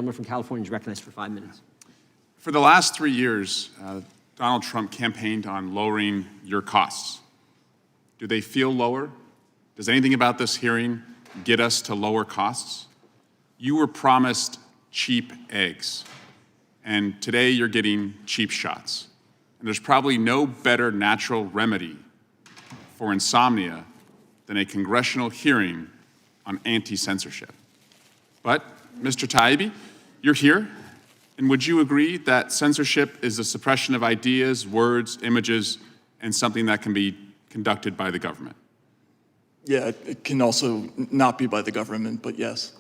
Gentleman from California is recognized for 5 minutes. For the last 3 years, Donald Trump campaigned on lowering your costs. Do they feel lower? Does anything about this hearing get us to lower costs? You were promised cheap eggs, and today you're getting cheap shots. And there's probably no better natural remedy for insomnia than a congressional hearing on anti-censorship. But, Mr. Taibbi, you're here, and would you agree that censorship is the suppression of ideas, words, images, and something that can be conducted by the government? Yeah, it can also not be by the government, but yes.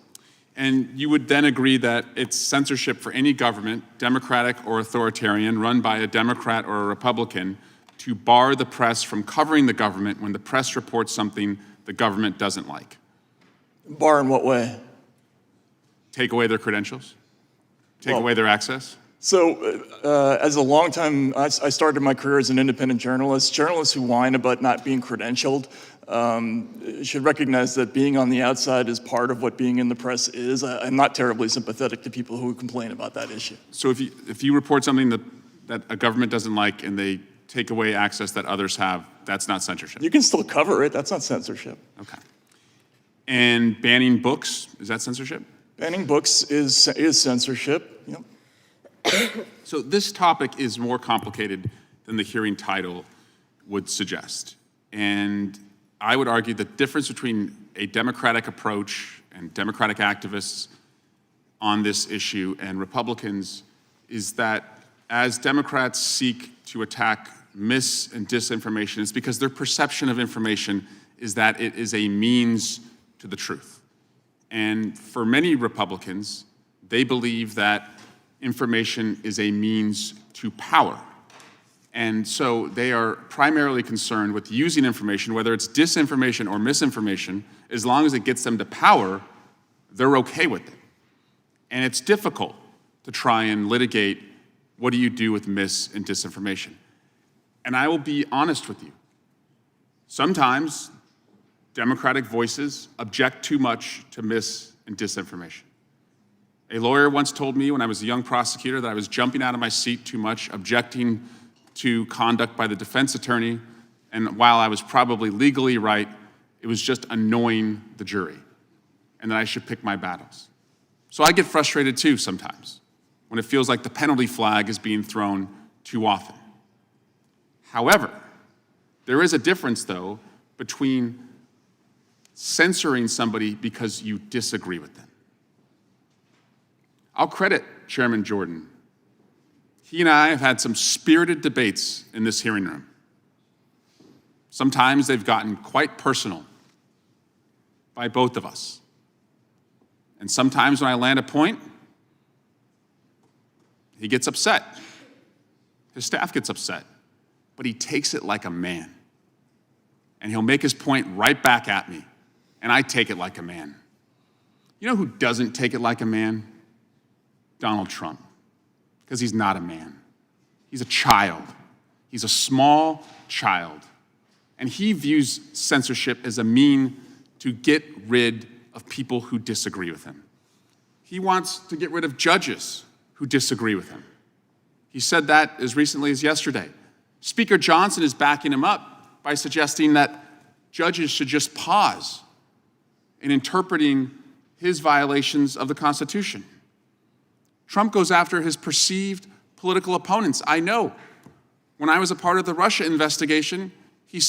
And you would then agree that it's censorship for any government, democratic or authoritarian, run by a Democrat or a Republican, to bar the press from covering the government when the press reports something the government doesn't like? Bar in what way? Take away their credentials? Take away their access? So, as a long time, I started my career as an independent journalist. Journalists who whine about not being credentialed should recognize that being on the outside is part of what being in the press is. I'm not terribly sympathetic to people who complain about that issue. So if you report something that a government doesn't like and they take away access that others have, that's not censorship? You can still cover it. That's not censorship. Okay. And banning books, is that censorship? Banning books is censorship. Yep. So this topic is more complicated than the hearing title would suggest. And I would argue the difference between a democratic approach and democratic activists on this issue and Republicans is that as Democrats seek to attack mis- and disinformation, it's because their perception of information is that it is a means to the truth. And for many Republicans, they believe that information is a means to power. And so they are primarily concerned with using information, whether it's disinformation or misinformation, as long as it gets them to power, they're okay with it. And it's difficult to try and litigate what do you do with mis- and disinformation. And I will be honest with you. Sometimes Democratic voices object too much to mis- and disinformation. A lawyer once told me when I was a young prosecutor that I was jumping out of my seat too much, objecting to conduct by the defense attorney, and while I was probably legally right, it was just annoying the jury, and that I should pick my battles. So I get frustrated too sometimes when it feels like the penalty flag is being thrown too often. However, there is a difference, though, between censoring somebody because you disagree with them. I'll credit Chairman Jordan. He and I have had some spirited debates in this hearing room. Sometimes they've gotten quite personal by both of us. And sometimes when I land a point, he gets upset. His staff gets upset. But he takes it like a man. And he'll make his point right back at me. And I take it like a man. You know who doesn't take it like a man? Donald Trump. Because he's not a man. He's a child. He's a small child. And he views censorship as a mean to get rid of people who disagree with him. He wants to get rid of judges who disagree with him. He said that as recently as yesterday. Speaker Johnson is backing him up by suggesting that judges should just pause in interpreting his violations of the Constitution. Trump goes after his perceived political opponents. I know. When I was a part of the Russia investigation, his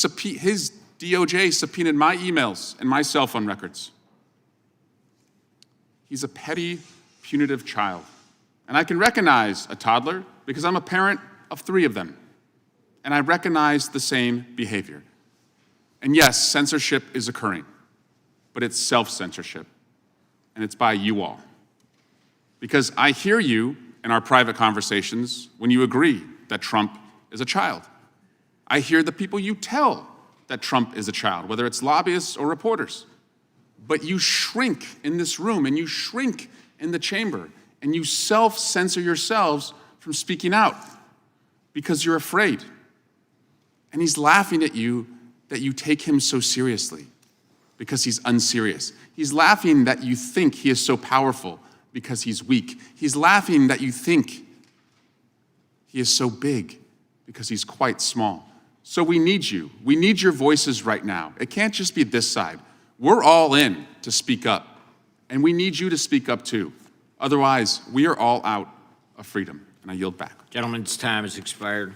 DOJ subpoenaed my emails and my cell phone records. He's a petty, punitive child. And I can recognize a toddler because I'm a parent of 3 of them. And I recognize the same behavior. And yes, censorship is occurring, but it's self-censorship, and it's by you all. Because I hear you in our private conversations when you agree that Trump is a child. I hear the people you tell that Trump is a child, whether it's lobbyists or reporters. But you shrink in this room, and you shrink in the chamber, and you self-censor yourselves from speaking out because you're afraid. And he's laughing at you that you take him so seriously because he's unserious. He's laughing that you think he is so powerful because he's weak. He's laughing that you think he is so big because he's quite small. So we need you. We need your voices right now. It can't just be this side. We're all in to speak up, and we need you to speak up too. Otherwise, we are all out of freedom. And I yield back. Gentleman's time has expired.